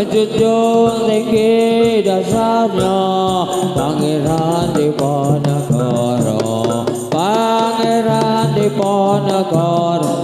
menjunjung tinggi dasarnya Pangeran Diponegoro, Pangeran Diponegoro.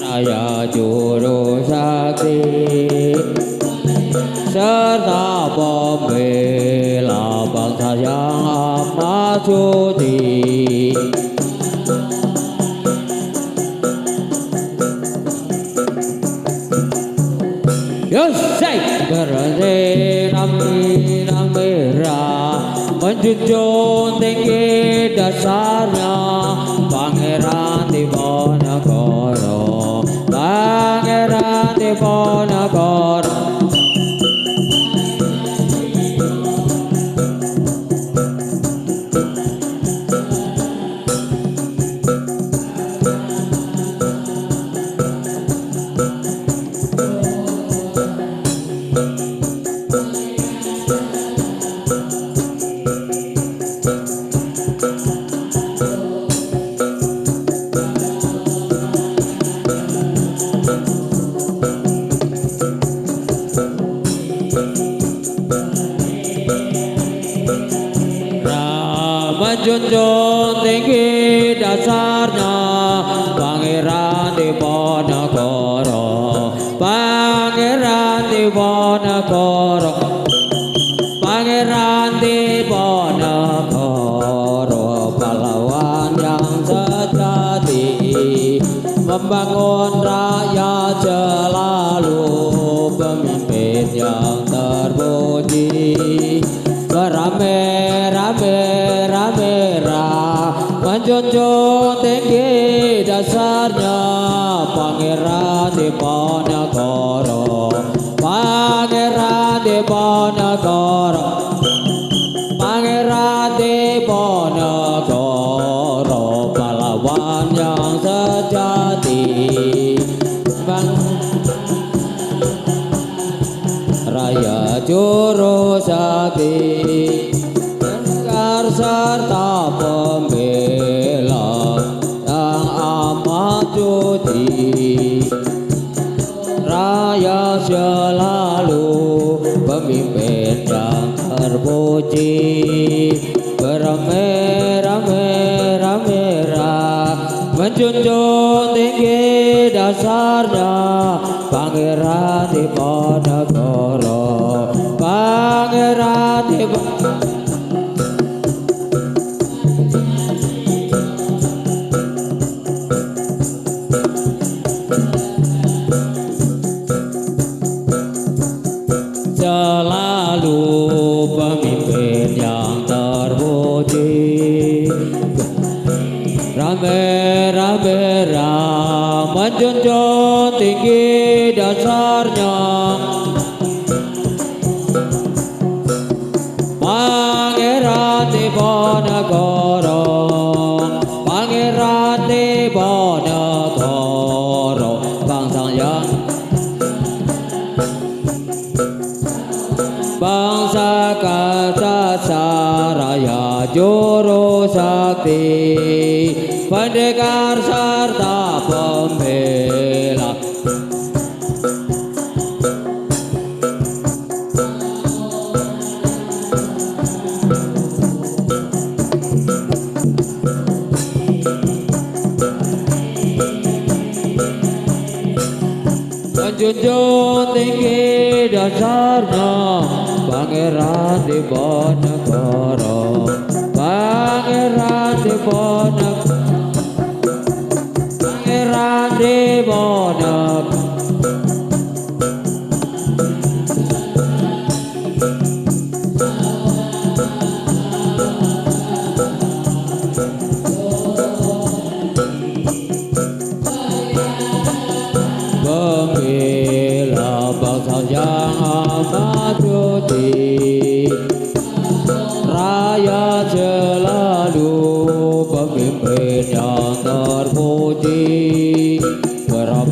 Raya Juru Sakti serta pembela bangsa yang amat suci. Yosai bersirang merah menjunjung tinggi dasarnya Pangeran Diponegoro, Pangeran Diponegoro. Menjunjung tinggi dasarnya Pangeran Diponegoro, Pangeran Diponegoro, Pangeran Diponegoro, pahlawan yang sejati membangun rakyat selalu, pemimpin yang terpuji. Merah menjunjung tinggi dasarnya Pangeran Diponegoro, Pangeran Diponegoro, Pangeran Diponegoro, pahlawan yang sejati Raya Juru Sakti serta pembela yang amat suci. Raya selalu pemimpin yang terpuji. Bermerah-merah menjunjung tinggi dasarnya Pangeran Diponegoro, Pangeran Diponegoro. Selalu pemimpin yang terpuji. Merah menjunjung tinggi dasarnya Pangeran Diponegoro, Pangeran Diponegoro, bangsa yang bangsa kata Raya Juru Sakti, pendekar serta pembela. Menjunjung tinggi dasarnya Pangeran Diponegoro, Pangeran Diponegoro, Pangeran Diponegoro. Pembela bangsa yang amat suci, rakyat selalu pemimpin yang terpuji. Merah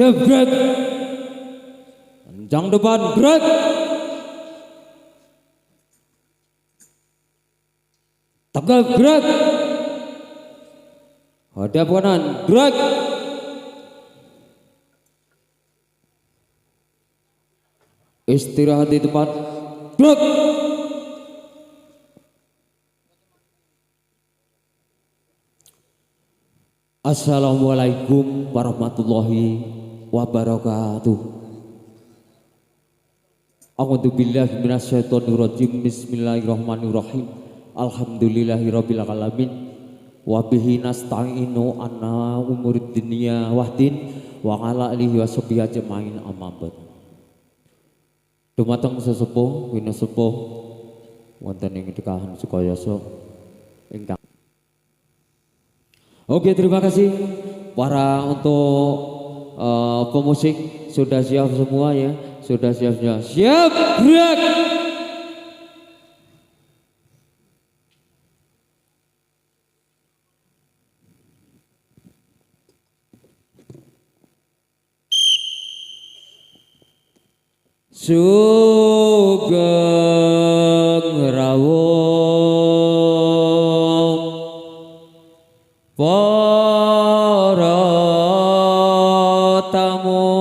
Siap gerak. Kencang depan gerak. Tegap gerak. Hadap kanan gerak. Istirahat di tempat gerak. Assalamualaikum warahmatullahi wabarakatuh. A'udzu billahi minasyaitonir rajim. Bismillahirrahmanirrahim. Alhamdulillahirabbil alamin. Wa bihi nasta'inu anna umurid dunya wahdin wa ala alihi washabihi ajmain amma ba'd. Dumateng sesepuh winasepuh wonten ing dekahan Sukayasa ingkang. Oke, terima kasih para untuk pemusik sudah siap semua ya, sudah siap semua. Siap gerak. Sugeng rawuh para tamu,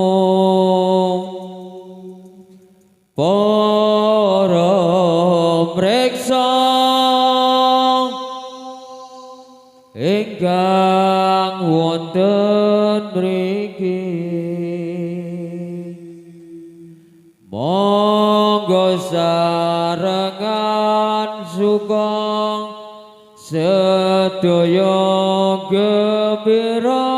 para mreksa ingkang wonten mriki, monggo sarengan sugeng sedaya gembira,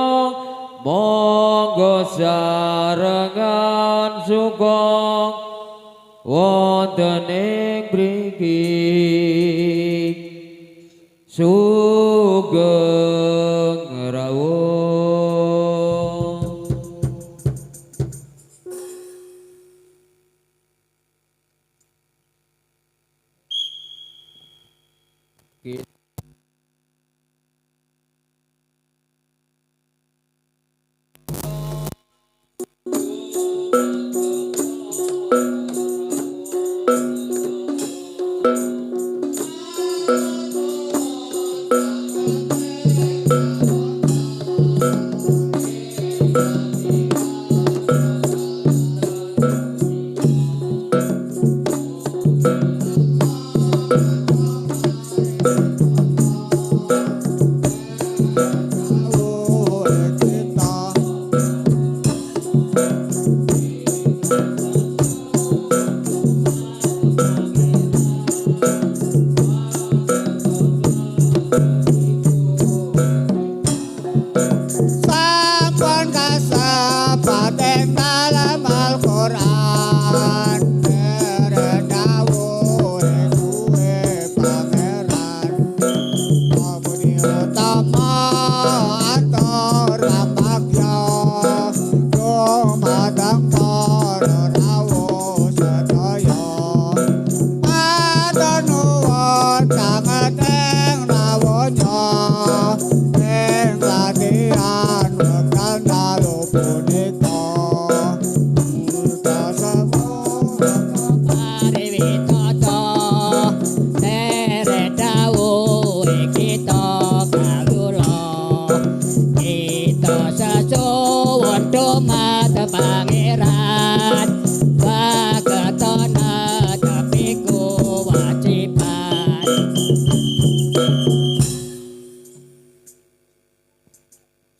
monggo sarengan sugeng wonten ing mriki. Sugeng rawuh.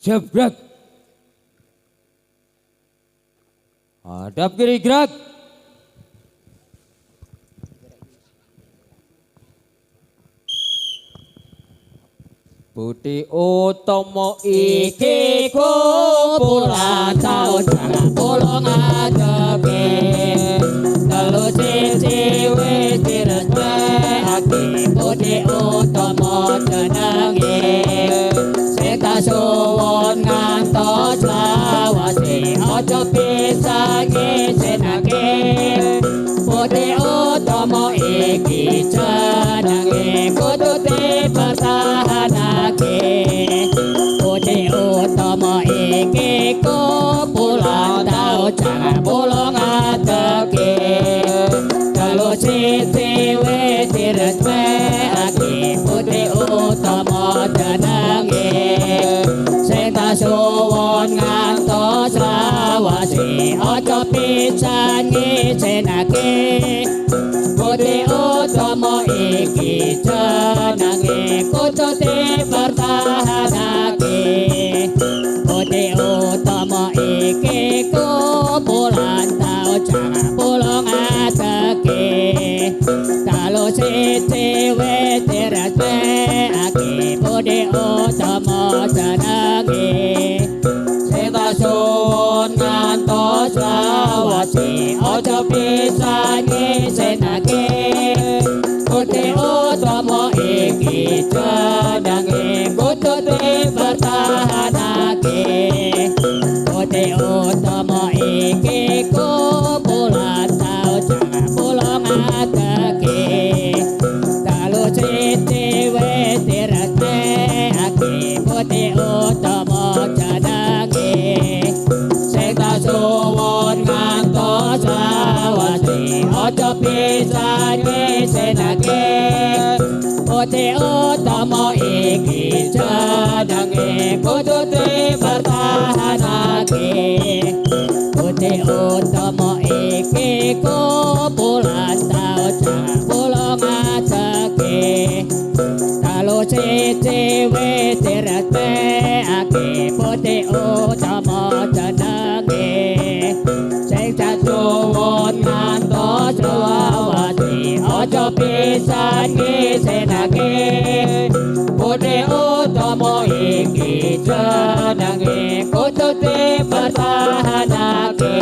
Siap gerak. Hadap kiri gerak. Budi utama iki kumpulan taun salah tulung adepi, telu siji wis diresmekake. Budi utama jenenge suwun ngantos lawase, aja bisa ngisinake. Budi utama iki jenenge kudu dipertahanake. Budi utama iki kumpulan slawase aja pisan ngisenake Putih utama iki jenenge kudu dipertahanake Putih utama iki kumpulan tau jangan pulang ateke Kalau siji wis dirasake Putih utama jenenge Sing tak suwun ngantos lawase aja pisan ngisenake Putih utama iki jenenge kudu dipertahanake Putih utama iki kumpulan tau jangan pulang ateke Kalau siji wis dirasake Putih utama jenenge Sing tak suwun ngantos lawase aja pisan ngisenake Putih utama iki jenenge kudu dipertahanake Putih utama iki kumpulan tau jangan pulang ateke Kalau siji wis dirasake Putih utama jenenge Sing tak suwun ngantos lawase aja pisan ngisenake Putih utama iki jenenge kudu dipertahanake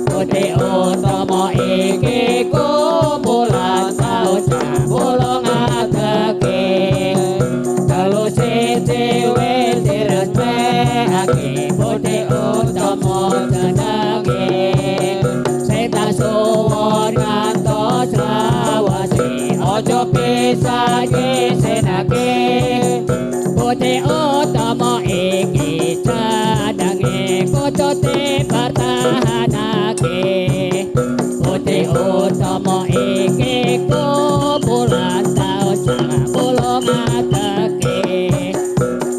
Putih utama iki kumpulan tau jangan pulang ateke Kalau siji wis dirasake Putih utama jenenge Sing tak suwun ngantos lawase aja pisan ngisenake Putih utama iki jenenge kudu dipertahanake Putih utama iki kumpulan tau jangan pulang ateke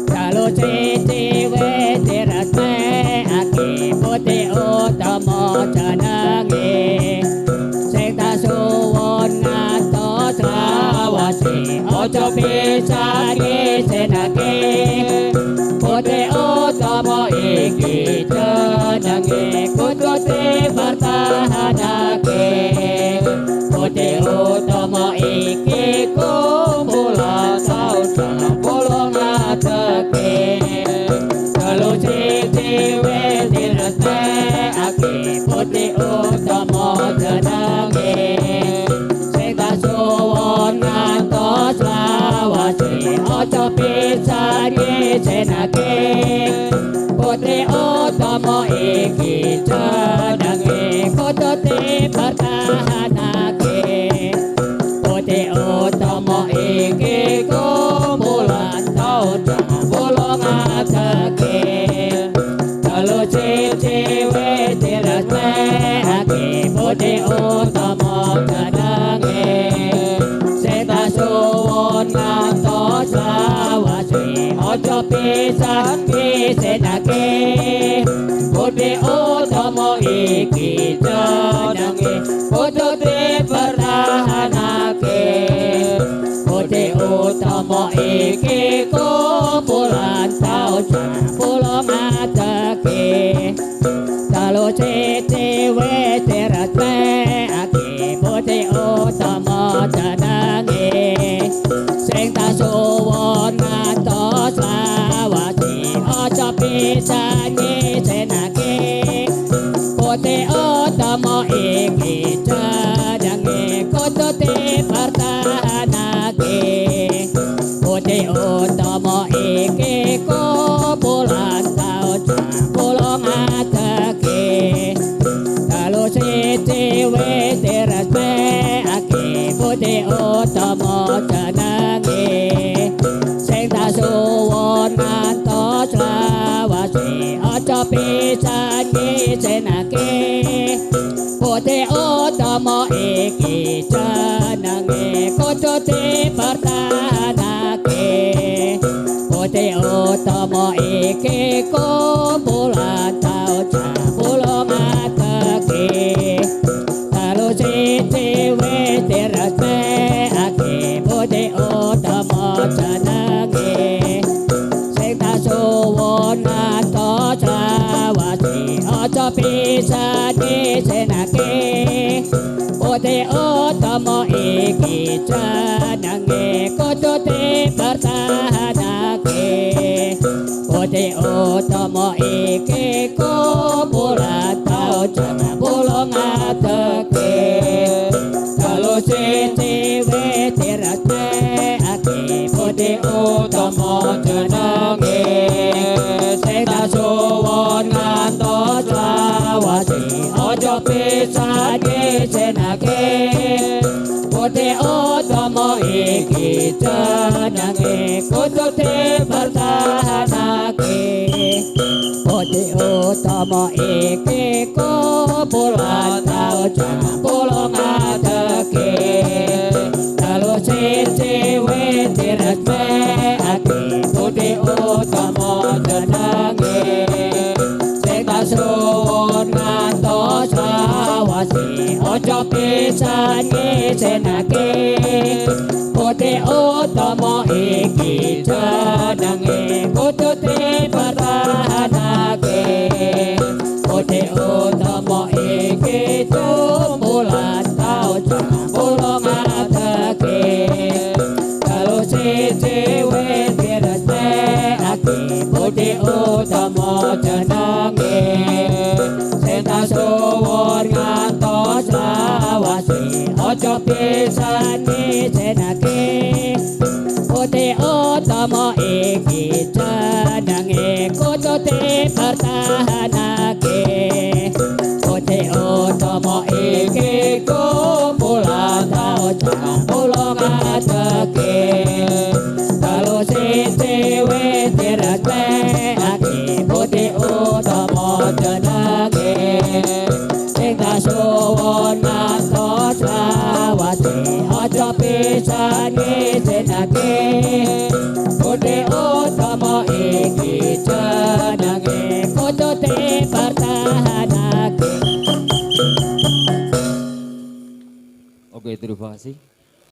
Kalau siji wis dirasake Putih utama jenenge Sing tak suwun ngantos lawase aja pisan ngisenake Putih utama iki jenenge kudu dipertahanake Putih utama iki kumpulan tau jangan pulang ateke Kalau siji wis dirasake Putih utama jenenge Sing tak suwun ngantos lawase aja pisan ngisenake Putih utama iki jenenge kudu dipertahanake Putih utama iki kumpulan tau jangan pulang ateke Kalau siji wis dirasake Putih utama jenenge Sing tak suwun ngantos lawase aja pisan ngisenake Putih utama iki jenenge kudu dipertahanake Putih utama iki kumpulan tau jangan pulang ateke Kalau siji wis dirasake Putih utama jenenge Sing tak suwun ngantos lawase aja pisan ngisenake Putih utama iki jenenge kudu dipertahanake Putih utama iki kumpulan tau jangan pulang ateke Kalau siji wis dirasake Putih utama jenenge Sing tak suwun ngantos lawase aja pisan ngisenake Putih utama iki jenenge kudu dipertahanake Putih utama iki kumpulan bisa disenake Putih utama iki jenenge kudu dipertahanake Putih utama iki kumpulan tau jangan pulang ngadeke kalau siji wetirake ake putih utama jenenge sing kasuwun ngantos lawase ojo bisa disenake putih utama iki jenenge kudu dipertahanake putih utama iki kumpulan tau jangan pulang ngadeke kalau siji wetirake ake putih utama jenenge sing kasuwun ngantos lawase ojo bisa disenake putih utama iki jenenge kudu dipertahanake putih utama iki kumpulan tau jangan pulang ngadeke kalau siji wetirake ake putih utama jenenge sing kasuwun ngantos lawase ojo bisa disenake putih utama iki jenenge kudu dipertahanake putih utama iki kumpulan tau jangan pulang ngadeke kalau siji wetirake ake putih utama jenenge sing kasuwun ngantos lawase ojo bisa disenake putih utama iki jenenge kudu dipertahanake. Oke, terima kasih.